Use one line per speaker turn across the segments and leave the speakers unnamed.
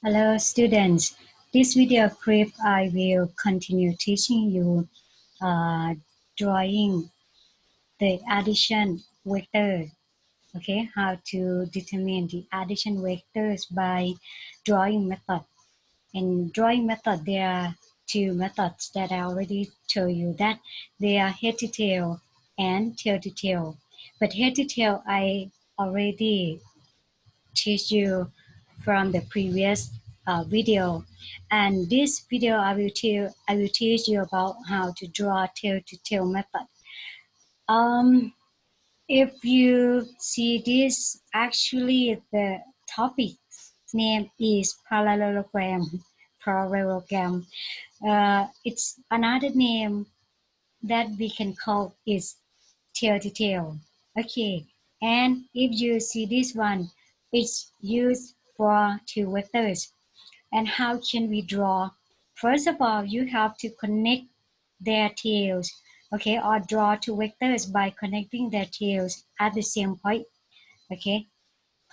Hello students, this video clip I will continue teaching you drawing the addition vector. Okay, how to determine the addition vectors by drawing method. In drawing method there are two methods that I already told you that they are head to tail and tail to tail. But head to tail I already teach you from the previous video, and this video I will teach you about how to draw tail to tail method. If you see this, actually the topic name is parallelogram. Parallelogram. It's another name that we can call is tail to tail. Okay, and if you see this one, it's used for two vectors. And how can we draw? First of all, you have to connect their tails, okay, or draw two vectors by connecting their tails at the same point. Okay,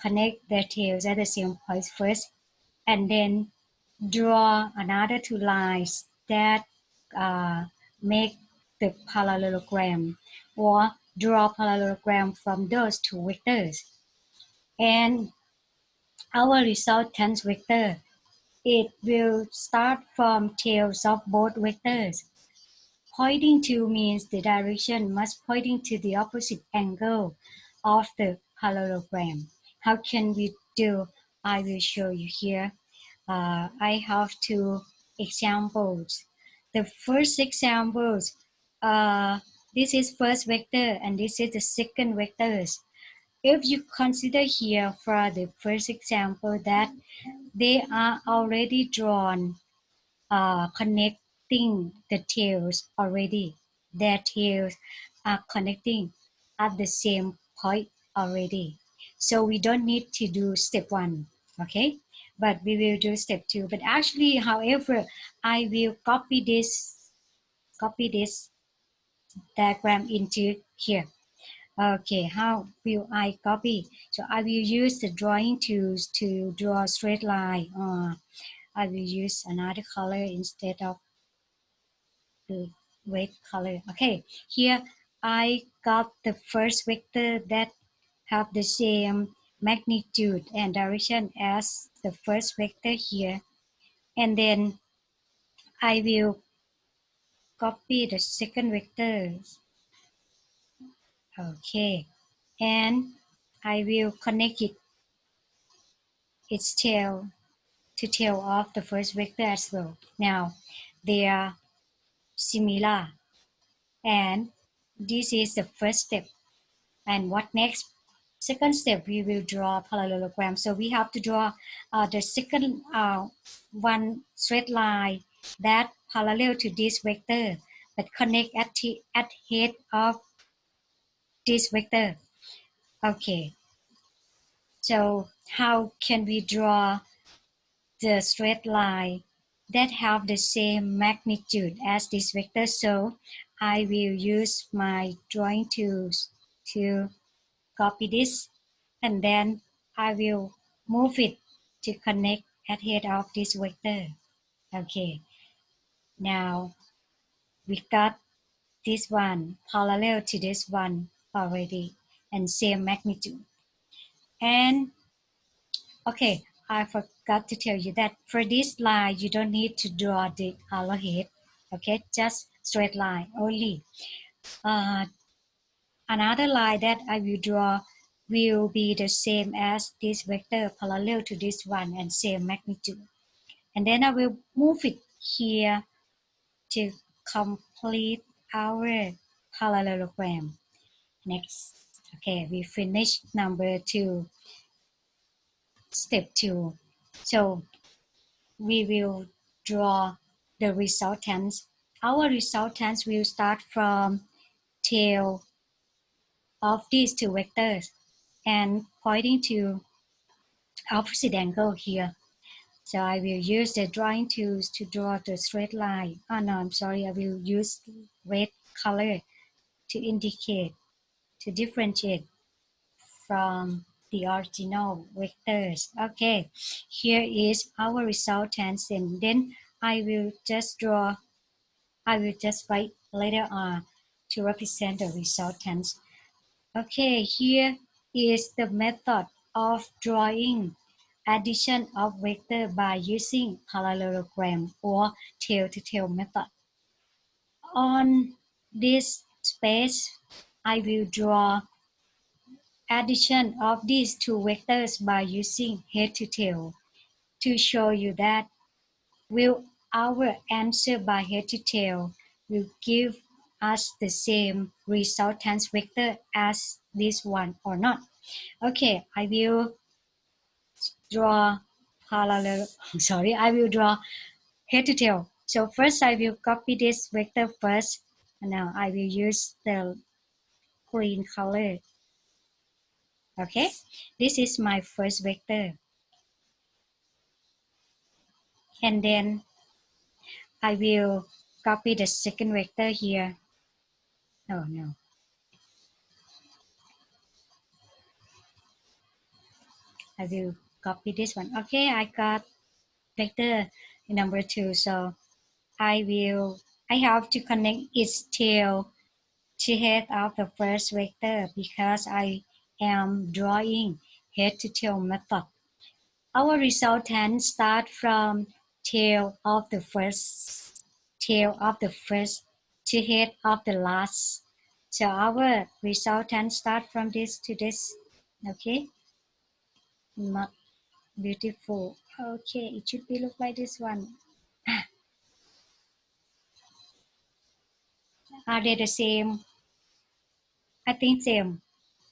connect their tails at the same point first, and then draw another two lines that make the parallelogram, or draw parallelogram from those two vectors. And our resultant vector, it will start from tails of both vectors. Pointing to means the direction must pointing to the opposite angle of the parallelogram. How can we do? I will show you here. I have two examples. The first examples, this is first vector and this is the second vectors. If you consider here for the first example that they are already drawn, connecting the tails already. Their tails are connecting at the same point already. So we don't need to do step one, okay? But we will do step two. But actually, however, I will copy this diagram into here. Okay, how will I copy? So I will use the drawing tools to draw a straight line. I will use another color instead of the red color. Okay, here I got the first vector that have the same magnitude and direction as the first vector here. And then I will copy the second vector. Okay, and I will connect its tail to tail of the first vector as well. Now they are similar, and this is the first step. And what next? Second step, we will draw a parallelogram. So we have to draw the second one straight line that parallel to this vector, but connect at head of this vector. Okay. So how can we draw the straight line that have the same magnitude as this vector? So I will use my drawing tools to copy this, and then I will move it to connect at head of this vector. Okay, now we got this one parallel to this one already and same magnitude. And okay, I forgot to tell you that for this line you don't need to draw the arrowhead. Okay, just straight line only. Another line that I will draw will be the same as this vector parallel to this one and same magnitude. And then I will move it here to complete our parallelogram. Next, okay, we finish number 2, step 2. So we will draw the resultants. Our resultants will start from tail of these two vectors and pointing to opposite angle here. So I will use the drawing tools to draw the straight line. Oh no, I'm sorry, I will use red color to indicate, to differentiate from the original vectors. Okay, here is our resultants, and then I will just write later on to represent the resultants. Okay, here is the method of drawing addition of vector by using parallelogram or tail-to-tail method. On this space, I will draw addition of these two vectors by using head to tail to show you that will our answer by head to tail will give us the same resultants vector as this one or not. Okay, I will draw parallel, sorry, I will draw head to tail. So first I will copy this vector first. Now I will use the green color. Okay, this is my first vector. And then I will copy the second vector here. Oh no. I will copy this one. Okay, I got vector number 2. So I have to connect its tail to head of the first vector because I am drawing head to tail method. Our resultant start from tail of the first to head of the last. So our resultant start from this to this. Okay, not beautiful. Okay, it should be look like this one. Are they the same? I think same.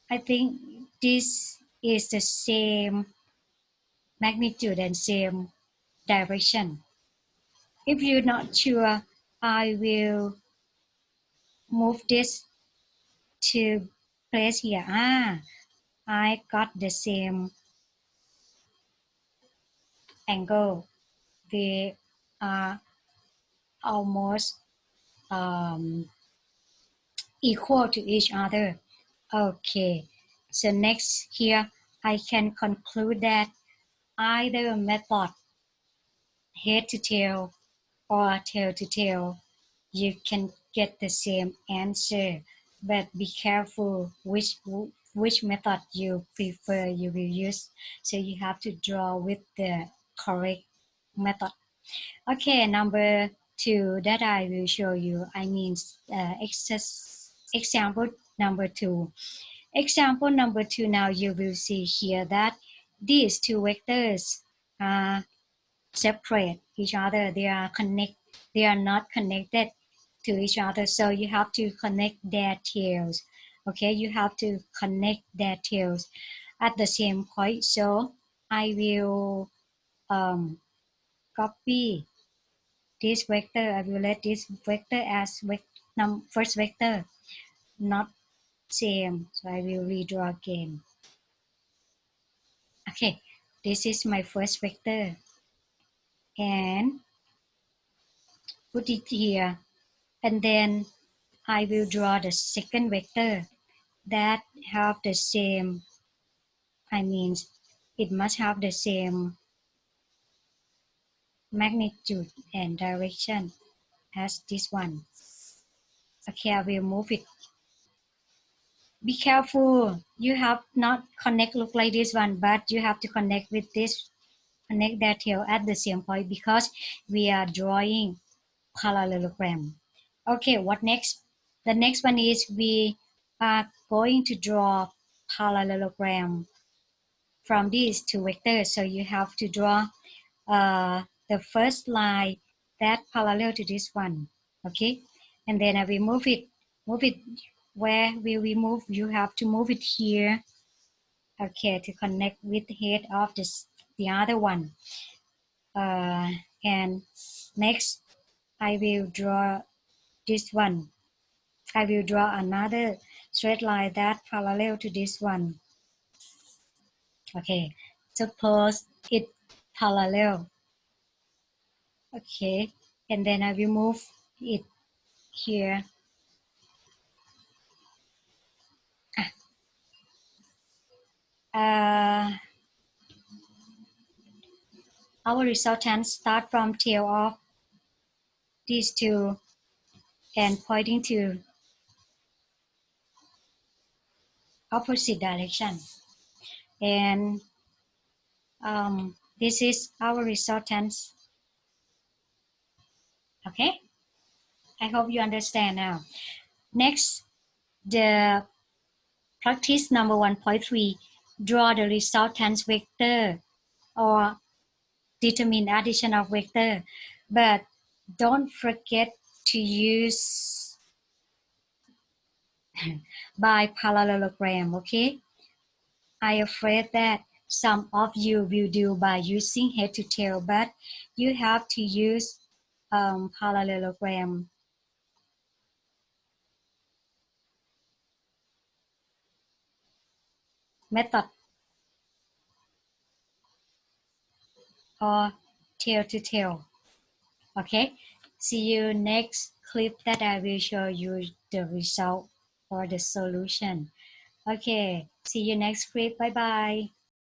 I think this is the same magnitude and same direction. If you're not sure, I will move this to place here. I got the same angle. They are almost um, equal to each other. Okay, so next here I can conclude that either method, head to tail or tail to tail, you can get the same answer. But be careful which method you prefer you will use. So you have to draw with the correct method. Okay, number 2 that I will show you. I mean, example number 2. Example number 2, now you will see here that these two vectors are separate each other. They are not connected to each other. So you have to connect their tails. Okay, you have to connect their tails at the same point. So I will copy this vector. I will let this vector as first vector, not same. So I will redraw again. Okay, this is my first vector and put it here. And then I will draw the second vector that have the same, I mean, it must have the same magnitude and direction as this one. Okay, I will move it. Be careful, you have not connect look like this one, but you have to connect with this, connect that tail at the same point because we are drawing parallelogram. Okay, what next? The next one is we are going to draw parallelogram from these two vectors. So you have to draw the first line that parallel to this one. Okay, and then I will move it. Move it. Where will we move? You have to move it here. Okay, to connect with the head of the other one. And next, I will draw this one. I will draw another straight line that parallel to this one. Okay, suppose it parallel. Okay, and then I will move it here. Uh, our resultants start from tail of these two and pointing to opposite direction. And this is our resultants. Okay, I hope you understand now. Next, the practice number 1.3, draw the resultants vector or determine addition of vector. But don't forget to use by parallelogram, okay? I'm afraid that some of you will do by using head to tail, but you have to use parallelogram method or tail to tail. Okay, see you next clip that I will show you the result or the solution. Okay, see you next clip. Bye bye.